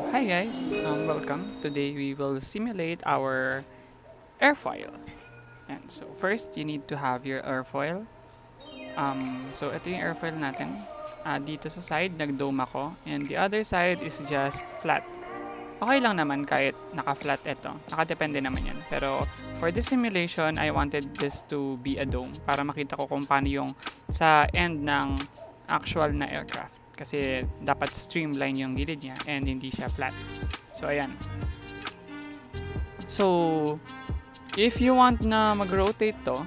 Hi guys, welcome. Today we will simulate our airfoil. And so first, you need to have your airfoil. So ito yung airfoil natin. Dito sa side, nag-dome ako. And the other side is just flat. Okay lang naman kahit naka-flat ito. Nakadepende naman yan. Pero for this simulation, I wanted this to be a dome para makita ko kung paano yung sa end ng actual na aircraft. Kasi dapat streamline yung gilid niya and hindi siya flat. So, ayan. So, if you want na mag-rotate to,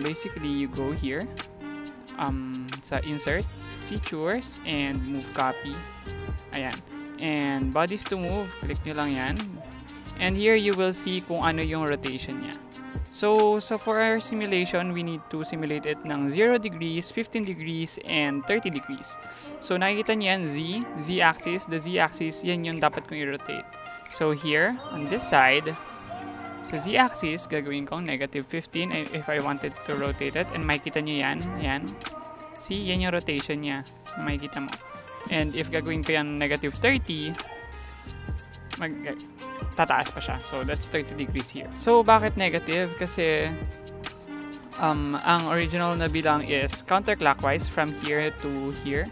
basically you go here sa Insert, Features, and Move Copy. Ayan. And Bodies to Move, click nyo lang yan. And here you will see kung ano yung rotation niya. So for our simulation, we need to simulate it ng 0 degrees, 15 degrees, and 30 degrees. So nakikita niyo yan, Z-axis. The Z-axis, yan yung dapat kong i-rotate. So here, on this side, sa Z-axis, gagawin kong negative 15 if I wanted to rotate it. And makikita niyo yan, yan. See, yan yung rotation niya na makikita mo. And if gagawin ko yan negative 30, tataas pa siya. So, that's 30 degrees here. So, bakit negative? Kasi, ang original na bilang is counterclockwise from here to here.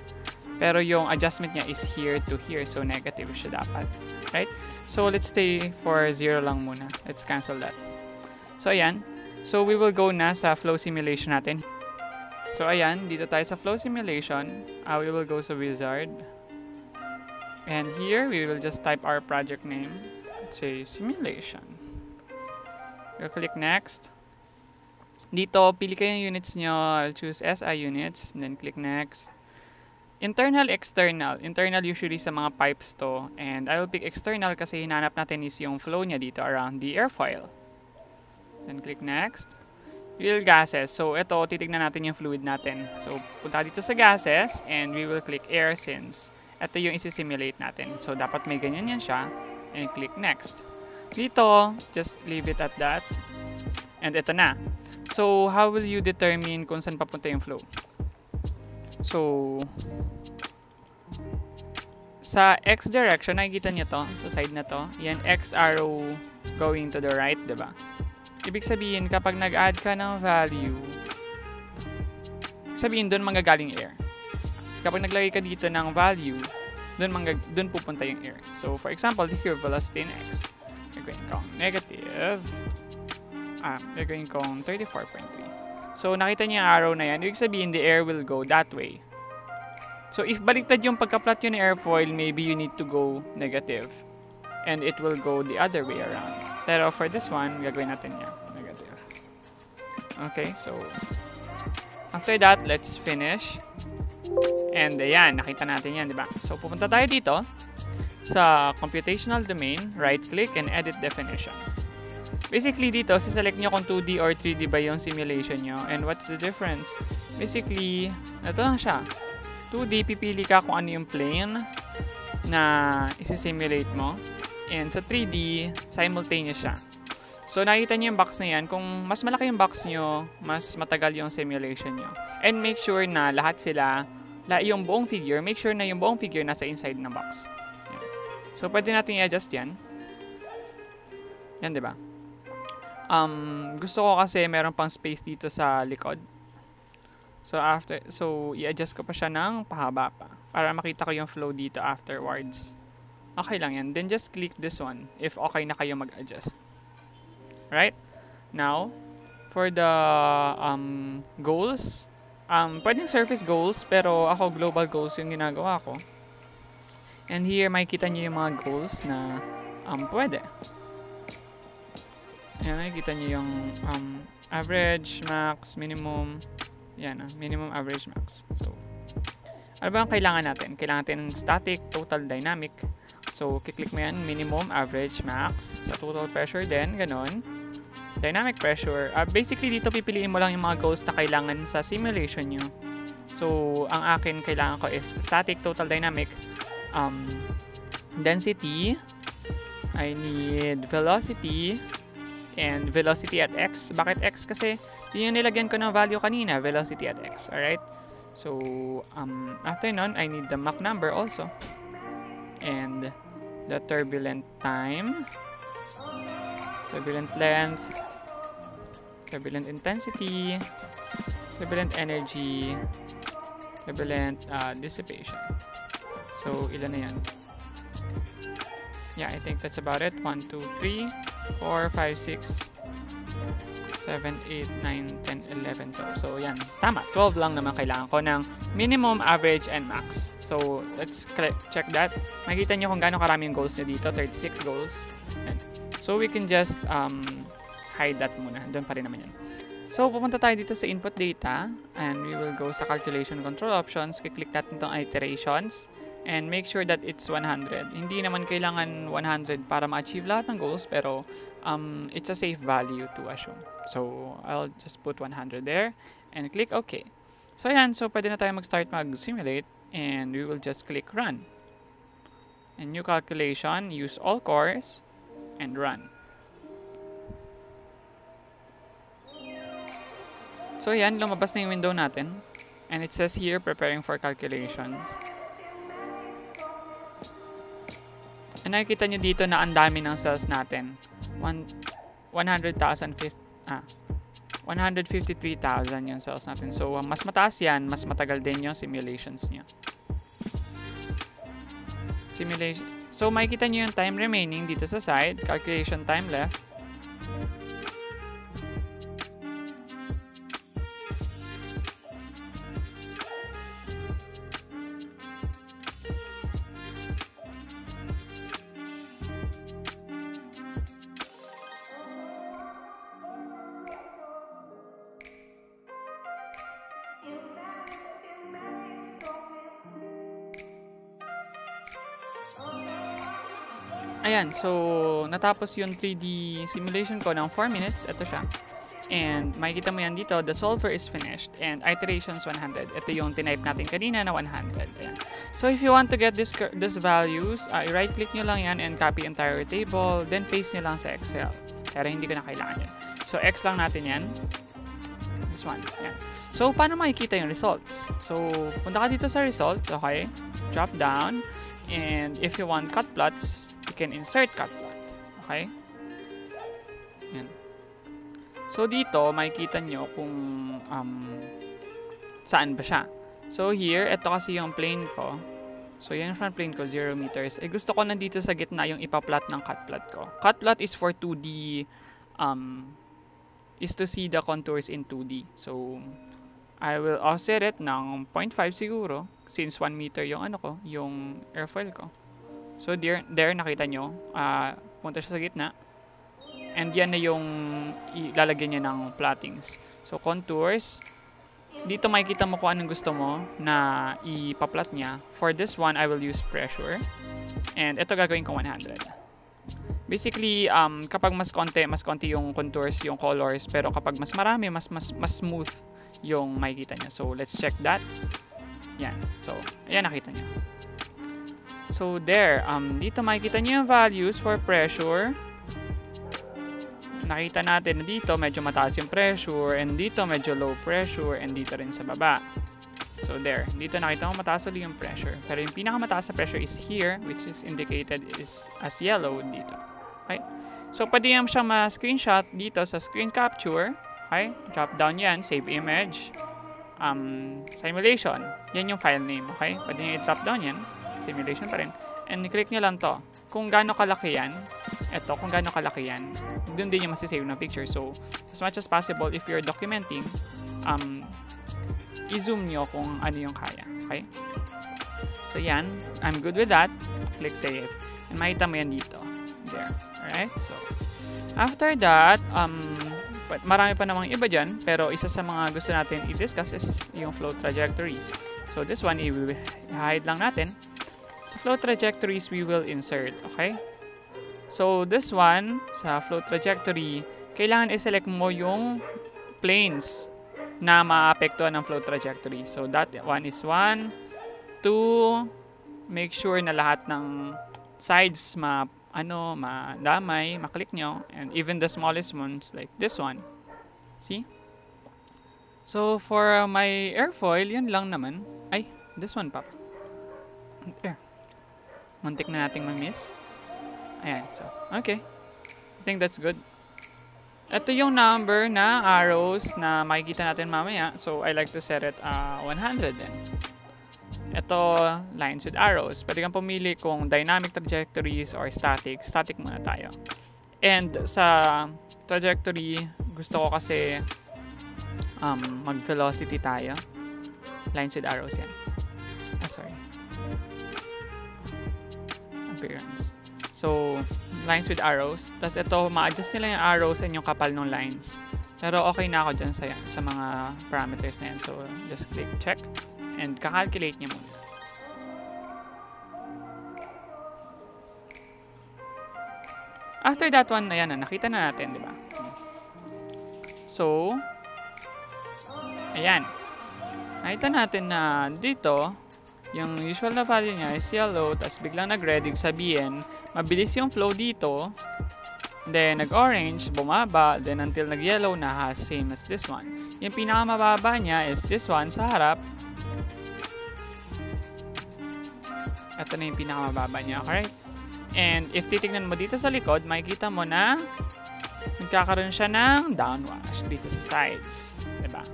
Pero yung adjustment niya is here to here. So, negative siya dapat. Right? So, let's stay for 0 lang muna. Let's cancel that. So, ayan. So, we will go na sa flow simulation natin. So, ayan. Dito tayo sa flow simulation. We will go sa wizard. And here, we will just type our project name. Say simulation. We'll click next. Dito, pili kayo yung units nyo. I'll choose SI units. Then click next. Internal, external. Internal usually sa mga pipes to. And I will pick external kasi hinanap natin is yung flow niya dito around the airfoil. Then click next. Real gases. So ito, titignan natin yung fluid natin. So punta dito sa gases and we will click air since ito yung isi-simulate natin. So dapat may ganyan yan siya. And click next. Dito, just leave it at that. And ito na. So, how will you determine kung saan papunta yung flow? So, sa X direction, nakikita nyo to, sa side na to. Yan, X arrow going to the right, diba? Ibig sabihin, kapag nag-add ka ng value, sabihin, doon manggagaling air. Kapag naglagay ka dito ng value, doon pupunta yung air. So, for example, here, velocity in X. Gagawin kong negative. Gagawin kong 34.3. So, nakita niyo yung arrow na yan. Ibig sabihin, the air will go that way. So, if baliktad yung pagka-plot yun ng airfoil, maybe you need to go negative. And it will go the other way around. Pero for this one, gagawin natin yan. Negative. Okay, so, after that, let's finish. And ayan, nakita natin yan, di ba? So, pupunta tayo dito sa Computational Domain, right-click, and Edit Definition. Basically, dito, siselect nyo kung 2D or 3D ba yung simulation nyo. And what's the difference? Basically, ito lang siya. 2D, pipili ka kung ano yung plane na isi-simulate mo. And sa 3D, simultaneous siya. So, nakita nyo yung box na yan. Kung mas malaki yung box nyo, mas matagal yung simulation nyo. And make sure na lahat sila yung buong figure, make sure na yung buong figure nasa inside ng box. Yan. So, pwede natin i-adjust yan. Yan, diba? Gusto ko kasi meron pang space dito sa likod. So, i-adjust ko pa siya ng pahaba pa para makita ko yung flow dito afterwards. Okay lang yan. Then, just click this one if okay na kayo mag-adjust. Right? Now, for the goals, pwedeng surface goals, pero ako global goals yung ginagawa ko. And here, makikita nyo yung mga goals na pwede. Yan, makikita nyo yung average, max, minimum. Yan, minimum, average, max. So, ano ba ang kailangan natin? Kailangan natin static, total, dynamic. So, kiklik mo yan, minimum, average, max. Sa total pressure din, ganun. Dynamic pressure. Basically, dito pipiliin mo lang yung mga goals na kailangan sa simulation nyo. So, ang akin kailangan ko is static, total, dynamic. Density. I need velocity. And velocity at x. Bakit x? Kasi yun yung nilagyan ko ng value kanina. Velocity at x. Alright? So, after nun, I need the Mach number also. And the turbulent time, turbulent length, turbulent intensity, turbulent energy, turbulent dissipation. So, ilan na yan? Yeah, I think that's about it. 1, 2, 3, 4, 5, 6, 7, 8, 9, 10, 11, 12. So, yan. Tama. 12 lang naman kailangan ko ng minimum, average, and max. So, let's check that. Makikita nyo kung gaano karaming goals nyo dito. 36 goals. Yan. So, we can just hide that muna. Doon pa rin naman yan. So, pupunta tayo dito sa input data. And we will go sa calculation control options. Kiklik natin itong iterations. And make sure that it's 100. Hindi naman kailangan 100 para ma-achieve lahat ng goals. Pero, it's a safe value to assume. So, I'll just put 100 there. And click OK. So, yan. So, pwede na tayo mag-start mag-simulate. And we will just click Run. And new calculation. Use all cores. And run. So, yan. Lumabas na yung window natin. And it says here, preparing for calculations. And nakikita nyo dito na ang dami ng cells natin. 153,000 yung cells natin. So, mas mataas yan, mas matagal din yung simulations nyo. Simulation. So, makikita nyo yung time remaining dito sa side. Calculation time left. Ayan, so natapos yung 3D simulation ko ng 4 minutes. Ito siya. And makikita mo yan dito, the solver is finished. And iterations 100. Ito yung tinype natin kanina na 100. Ayan. So if you want to get this values, right-click nyo lang yan and copy entire table. Then paste nyo lang sa Excel. Pero hindi ko na kailangan yan. So X lang natin yan. This one. Ayan. So paano makikita yung results? So punta ka dito sa results. Okay. Drop down. And if you want cut plots, you can insert cut plot. Okay? Yan. So, dito, makikita nyo kung saan ba siya. So, here, ito kasi yung plane ko. So, yan yung front plane ko, 0 meters. Eh, gusto ko nandito sa gitna yung ipa-plot ng cut plot ko. Cut plot is for 2D, is to see the contours in 2D. So, I will offset it ng 0.5 siguro, since 1 meter yung ano ko, yung airfoil ko. So, there nakita nyo, punta siya sa gitna. And yan na yung ilalagyan niya ng plottings. So, contours. Dito makikita mo kung anong gusto mo na ipa-plot niya. For this one, I will use pressure. And ito gagawin ko 100. Basically, kapag mas konti yung contours, yung colors. Pero kapag mas marami, mas smooth yung makikita niya. So, let's check that. Yan. So, ayan nakita niya. So, there. Dito makikita niyo yung values for pressure. Nakita natin na dito medyo mataas yung pressure. And dito medyo low pressure. And dito rin sa baba. So, there. Dito nakita mo mataas ulit yung pressure. Pero yung pinakamataas na pressure is here. Which is indicated is as yellow dito. Okay? So, pwede yung siya ma-screenshot dito sa screen capture. Okay? Drop down yan. Save image. Simulation. Yan yung file name. Okay? Pwede nyo i-drop down yan. Simulation pa rin. And click nyo lang to. Kung gaano kalaki yan, eto, kung gaano kalaki yan, dun din yung masisave na picture. So, as much as possible, if you're documenting, i-zoom nyo kung ano yung kaya. Okay? So, yan. I'm good with that. Click save. And makita mo yan dito. There. Alright? So, after that, marami pa namang iba dyan, pero isa sa mga gusto natin i-discuss is yung flow trajectories. So, this one, i-hide lang natin. Flow trajectories we will insert, okay? So, this one, sa flow trajectory, kailangan i-select mo yung planes na maapektuhan ng flow trajectory. So, that one is 1, 2, make sure na lahat ng sides madamay, maklik nyo, and even the smallest ones, like this one. See? So, for my airfoil, yun lang naman. Ay, this one pa. There. Muntik na nating ma-miss. Ayan. So, okay. I think that's good. Ito yung number na arrows na makikita natin mamaya. So, I like to set it 100 then. Ito, lines with arrows. Pwede kang pumili kung dynamic trajectories or static. Static muna tayo. And sa trajectory, gusto ko kasi mag-velocity tayo. Lines with arrows yan. Sorry. Appearance. So, lines with arrows. Tapos ito, ma-adjust nila yung arrows and yung kapal ng lines. Pero okay na ako dyan sa mga parameters na yan. So, just click check and kakalculate niya muna. After that one, ayan na, nakita na natin, di ba? So, ayan. Nakita natin na dito, yung usual na value niya is yellow, tapos biglang nag-red, yung sabihin, mabilis yung flow dito, then nag-orange, bumaba, then until nag-yellow na, same as this one. Yung pinakamababa niya is this one sa harap. Ito na yung pinakamababa niya, okay? And if titignan mo dito sa likod, makikita mo na nagkakaroon siya ng downwash dito sa sides. Diba?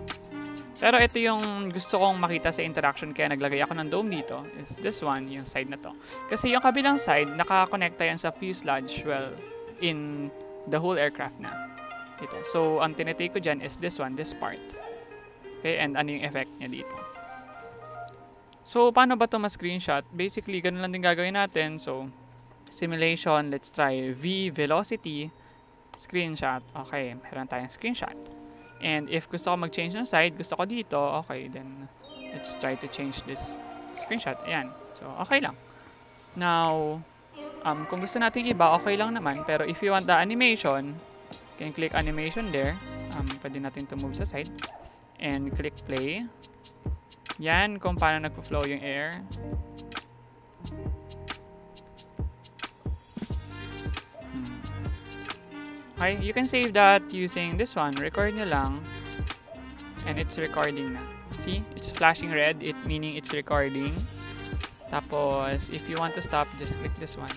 Pero ito yung gusto kong makita sa interaction kaya naglagay ako ng dome dito is this one, yung side na to. Kasi yung kabilang side, nakakonekta yan sa fuselage, well, in the whole aircraft na. Ito. So, ang tinitake ko dyan is this one, this part. Okay, and ano yung effect niya dito. So, paano ba ito ma-screenshot? Basically, ganun lang din gagawin natin. So, simulation, let's try V velocity, screenshot. Okay, meron tayong screenshot. And if gusto ko mag-change ng side, gusto ko dito, okay, then let's try to change this screenshot. Ayan. So, okay lang. Now, kung gusto natin iba, okay lang naman. Pero if you want the animation, you can click animation there. Pwede natin to move sa side. And click play. Yan, kung paano nagpo-flow yung air. Okay, you can save that using this one. Record nyo lang. And it's recording na. See? It's flashing red, meaning it's recording. Tapos, if you want to stop, just click this one.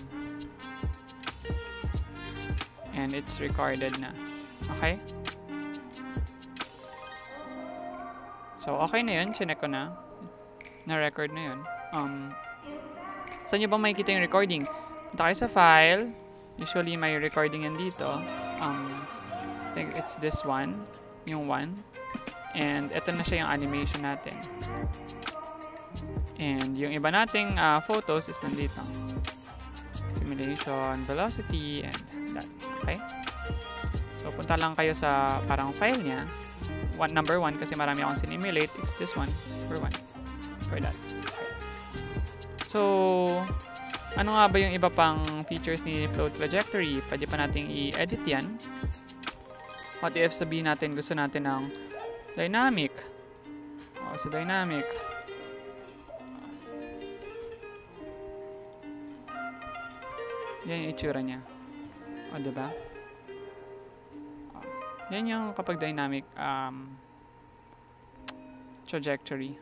And it's recorded na. Okay? So, okay na yun. Chinek ko na. Na-record na yun. Saan nyo bang makikita yung recording? Punta kayo sa file. Usually, may recording yan dito. I think it's this one. Yung one. And ito na siya yung animation natin. And yung iba nating photos is nandito. Simulation, velocity, and that. Okay? So, punta lang kayo sa parang file niya. Number 1 kasi marami akong sinimulate. It's this one. Number 1. For that. Okay. So, ano nga ba yung iba pang features ni flow trajectory? Pwede pa nating i-edit yan. What if sabihin natin gusto natin ng dynamic? So dynamic. Yan yung itsura niya. Diba? Yan yung kapag dynamic trajectory.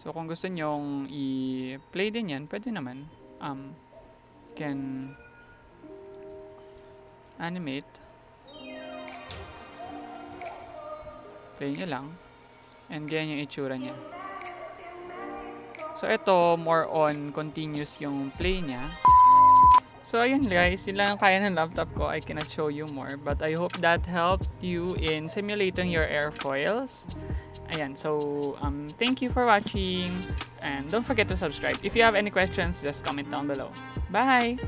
So kung gusto nyong i-play din yan, pwede naman. Can animate. Play nyo lang. And ganyan yung itsura niya. So, ito, more on continuous yung play niya. So, ayun guys. Yun lang ang kaya ng laptop ko. I cannot show you more. But I hope that helped you in simulating your airfoils. Ayan. So, thank you for watching. And don't forget to subscribe. If you have any questions, just comment down below. Bye!